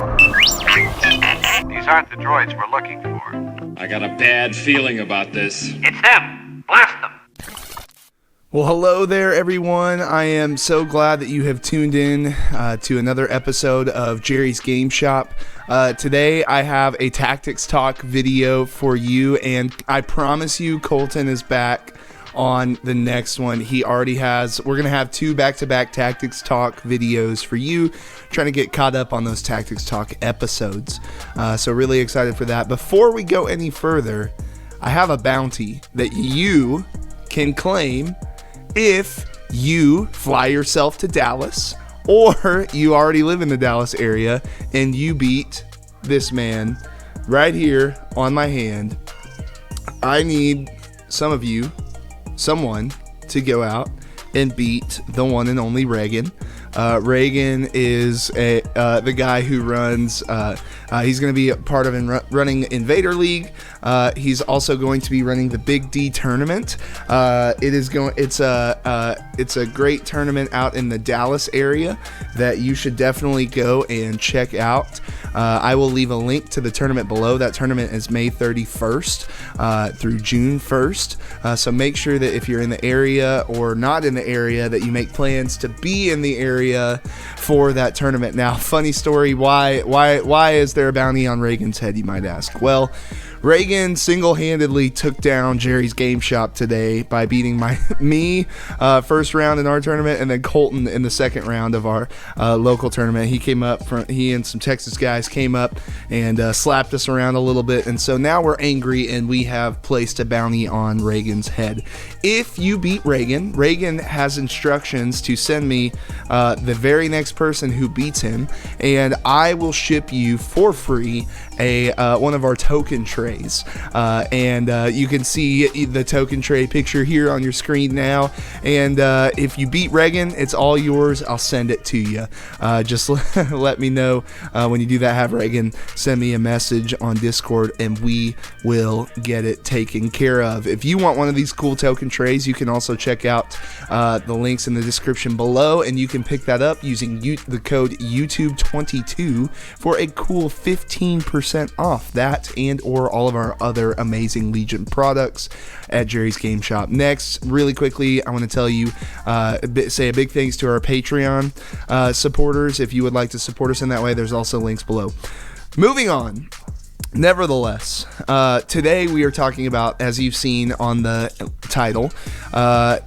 These aren't the droids we're looking for. I got a bad feeling about this. It's them! Blast them! Well, hello there, everyone. I am so glad that you have tuned in to another episode of Jerry's Game Shop. Today, I have a Tactics Talk video for you, and I promise you, Colton is back on the next one. He already has. We're going to have 2 back-to-back Tactics Talk videos for you, trying to get caught up on those Tactics Talk episodes. So really excited for that. Before we go any further, I have a bounty that you can claim if you fly yourself to Dallas, or you already live in the Dallas area and you beat this man right here on my hand. I need someone to go out and beat the one and only Reagan. Reagan is the guy who runs. He's going to be a part of running Invader League. He's also going to be running the Big D tournament. It's a great tournament out in the Dallas area that you should definitely go and check out. I will leave a link to the tournament below. That tournament is May 31st through June 1st. So make sure that if you're in the area or not in the area, that you make plans to be in the area for that tournament. Now, funny story, why is there a bounty on Reagan's head, you might ask? Well, Reagan single-handedly took down Jerry's Game Shop today by beating me first round in our tournament, and then Colton in the second round of our local tournament. He and some Texas guys came up and slapped us around a little bit, and so now we're angry and we have placed a bounty on Reagan's head. If you beat Reagan, Reagan has instructions to send me the very next person who beats him, and I will ship you for free one of our token trays. And you can see the token tray picture here on your screen now. And if you beat Reagan, it's all yours. I'll send it to you. Just let me know when you do that. Have Reagan send me a message on Discord, and we will get it taken care of. If you want one of these cool token trays, you can also check out the links in the description below, and you can pick that up using the code YouTube22 for a cool 15% off that and or all of our other amazing Legion products at Jerry's Game Shop. Next, really quickly, I want to tell you, say a big thanks to our Patreon supporters. If you would like to support us in that way, there's also links below. Moving on. Nevertheless, today we are talking about, as you've seen on the title,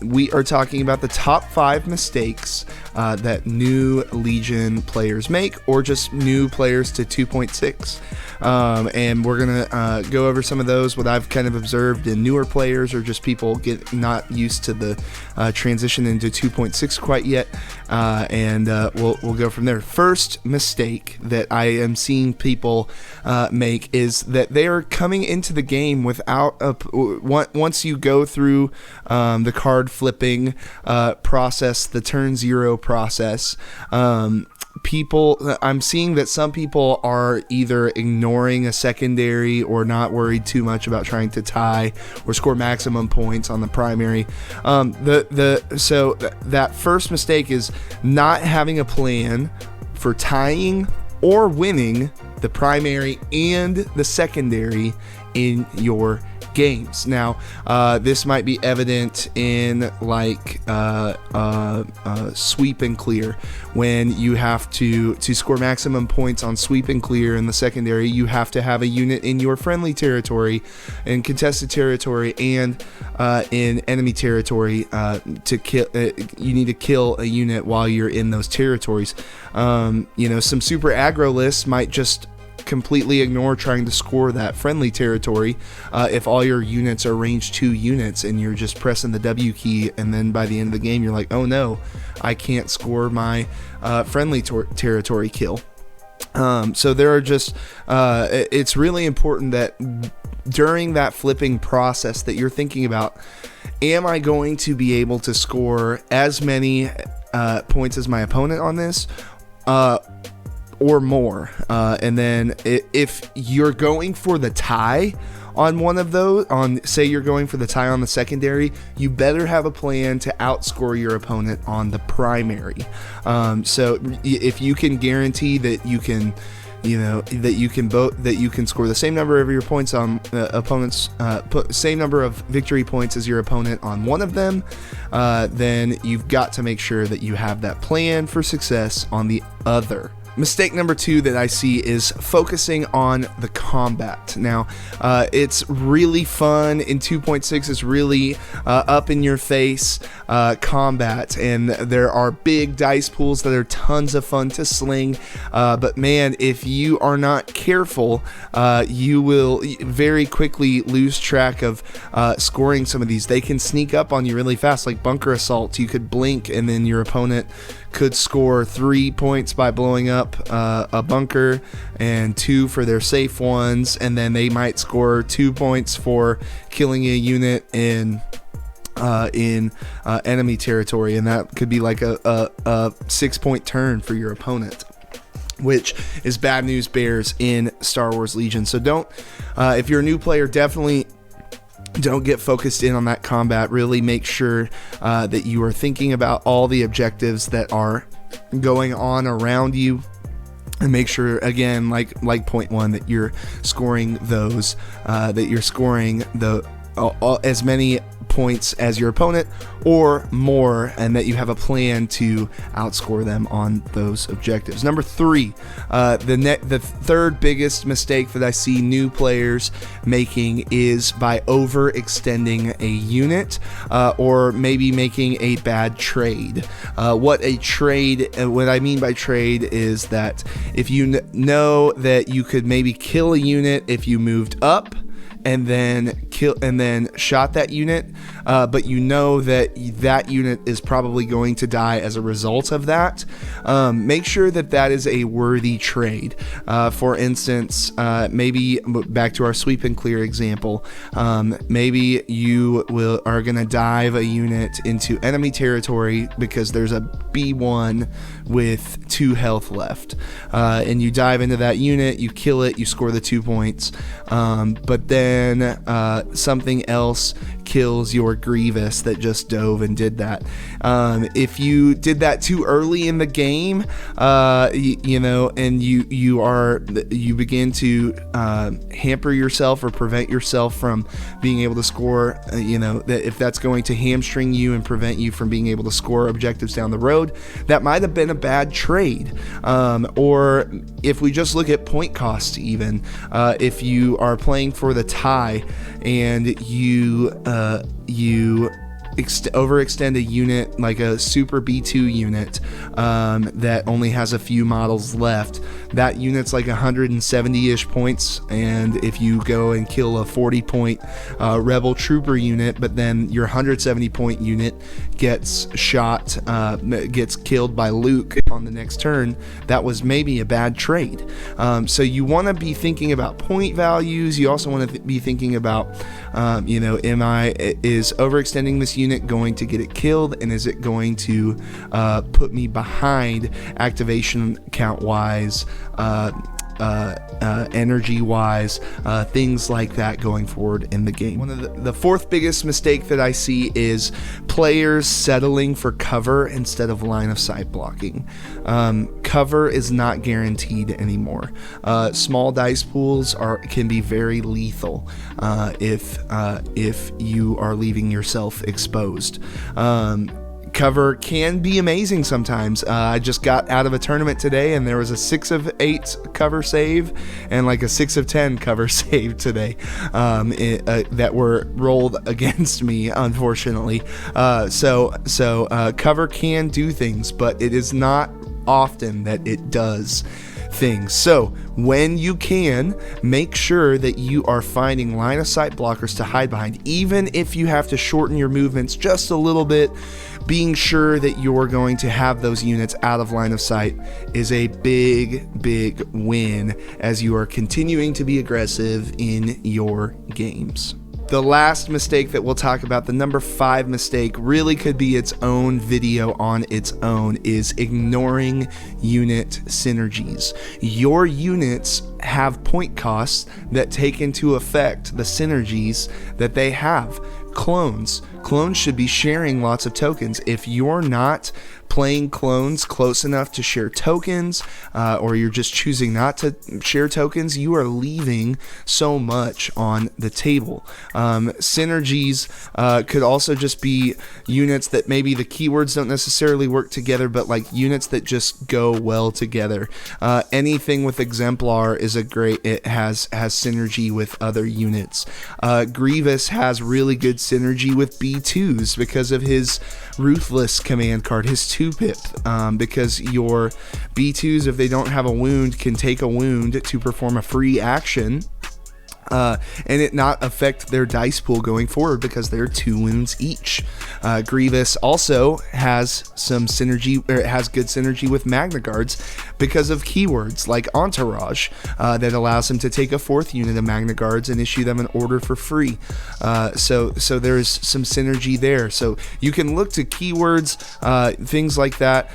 we are talking about the top 5 mistakes that new Legion players make, or just new players to 2.6. And we're going to go over some of those, what I've kind of observed in newer players, or just people not used to the transition into 2.6 quite yet. And we'll go from there. First mistake that I am seeing people make is that they are coming into the game without once you go through the card flipping process, the turn 0 process. I'm seeing that some people are either ignoring a secondary or not worried too much about trying to tie or score maximum points on the primary. So that first mistake is not having a plan for tying or winning the primary and the secondary in your games. Now, this might be evident in sweep and clear. When you have to score maximum points on sweep and clear in the secondary, you have to have a unit in your friendly territory, in contested territory, and in enemy territory to kill. You need to kill a unit while you're in those territories. Some super aggro lists might just completely ignore trying to score that friendly territory if all your units are range 2 units and you're just pressing the W key, and then by the end of the game you're like, oh no, I can't score my friendly territory kill. So there are just it's really important that during that flipping process that you're thinking about, am I going to be able to score as many points as my opponent on this, or more? And then if you're going for the tie on one of those, say you're going for the tie on the secondary, you better have a plan to outscore your opponent on the primary. So if you can guarantee that you can that you can score the same number of your points on opponents, same number of victory points as your opponent on one of them, then you've got to make sure that you have that plan for success on the other. Mistake number 2 that I see is focusing on the combat. Now, it's really fun in 2.6. It's really up in your face combat, and there are big dice pools that are tons of fun to sling. But man, if you are not careful, you will very quickly lose track of scoring some of these. They can sneak up on you really fast, like bunker assault. You could blink, and then your opponent could score 3 points by blowing up a bunker and 2 for their safe ones, and then they might score 2 points for killing a unit in enemy territory, and that could be like a 6-point turn for your opponent, which is bad news bears in Star Wars Legion. So don't, if you're a new player, definitely don't get focused in on that combat. Really make sure that you are thinking about all the objectives that are going on around you, and make sure, again, like point 1, that you're scoring those, as many points as your opponent or more, and that you have a plan to outscore them on those objectives. Number 3, the third biggest mistake that I see new players making is by overextending a unit, or maybe making a bad trade. What I mean by trade is that if you know that you could maybe kill a unit if you moved up and then shot that unit, but you know that unit is probably going to die as a result of that, make sure that is a worthy trade. For instance, maybe back to our sweep and clear example, maybe you are going to dive a unit into enemy territory because there's a B1 with 2 health left, and you dive into that unit, you kill it, you score the 2 points, but then something else kills your Grievous that just dove and did that. If you did that too early in the game, and you begin to hamper yourself or prevent yourself from being able to score, that if that's going to hamstring you and prevent you from being able to score objectives down the road, that might have been a bad trade. Or if we just look at point cost, even if you are playing for the tie and you overextend a unit like a super B2 unit that only has a few models left, that unit's like 170-ish points, and if you go and kill a 40-point rebel trooper unit, but then your 170-point unit gets killed by Luke on the next turn, that was maybe a bad trade. So you want to be thinking about point values. You also want to be thinking about is overextending this unit going to get it killed, and is it going to put me behind activation count wise, energy wise, things like that going forward in the game. One of the fourth biggest mistake that I see is players settling for cover instead of line of sight blocking. Cover is not guaranteed anymore. Small dice pools can be very lethal if you are leaving yourself exposed. Cover can be amazing sometimes. I just got out of a tournament today, and there was a 6 of 8 cover save and like a 6 of 10 cover save today that were rolled against me, unfortunately. So cover can do things, but it is not often that it does things. So when you can, make sure that you are finding line of sight blockers to hide behind, even if you have to shorten your movements just a little bit. Being sure that you're going to have those units out of line of sight is a big win as you are continuing to be aggressive in your games. The last mistake that we'll talk about, the number 5 mistake, really could be its own video on its own, is ignoring unit synergies. Your units have point costs that take into effect the synergies that they have. Clones clones should be sharing lots of tokens. If you're not playing clones close enough to share tokens, or you're just choosing not to share tokens, you are leaving so much on the table. Synergies could also just be units that maybe the keywords don't necessarily work together, but like units that just go well together. Anything with Exemplar is it has synergy with other units. Grievous has really good synergy with B2s because of his Ruthless command card, his 2-pip, because your B2s, if they don't have a wound, can take a wound to perform a free action, and it not affect their dice pool going forward because they're 2 wounds each. Grievous also has some synergy, or it has good synergy with Magna Guards because of keywords like Entourage, that allows him to take a 4th unit of Magna Guards and issue them an order for free. So there's some synergy there. So you can look to keywords, things like that.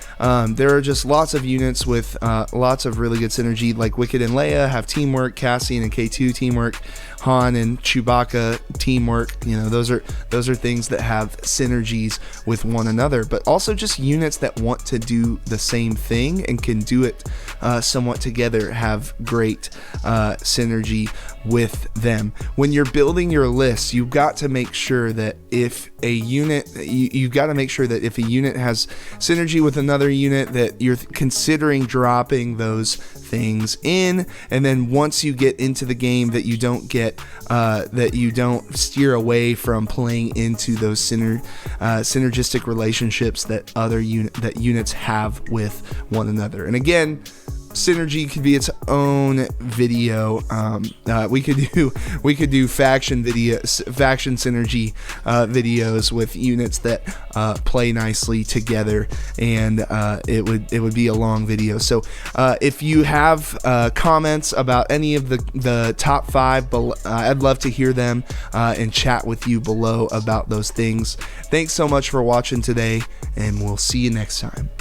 There are just lots of units with lots of really good synergy, like Wicked and Leia have teamwork, Cassian and K2 teamwork, Han and Chewbacca teamwork. Those are things that have synergies with one another, but also just units that want to do the same thing and can do it somewhat together have great synergy with them. When you're building your list, you've got to make sure that if a unit you've got to make sure that if a unit has synergy with another unit, that you're considering dropping those things in, and then once you get into the game, that you don't steer away from playing into those synergistic relationships that units have with one another. And again, synergy could be its own video. We could do faction synergy videos with units that play nicely together, and it would be a long video. So if you have comments about any of the top 5, I'd love to hear them and chat with you below about those things. Thanks so much for watching today, and we'll see you next time.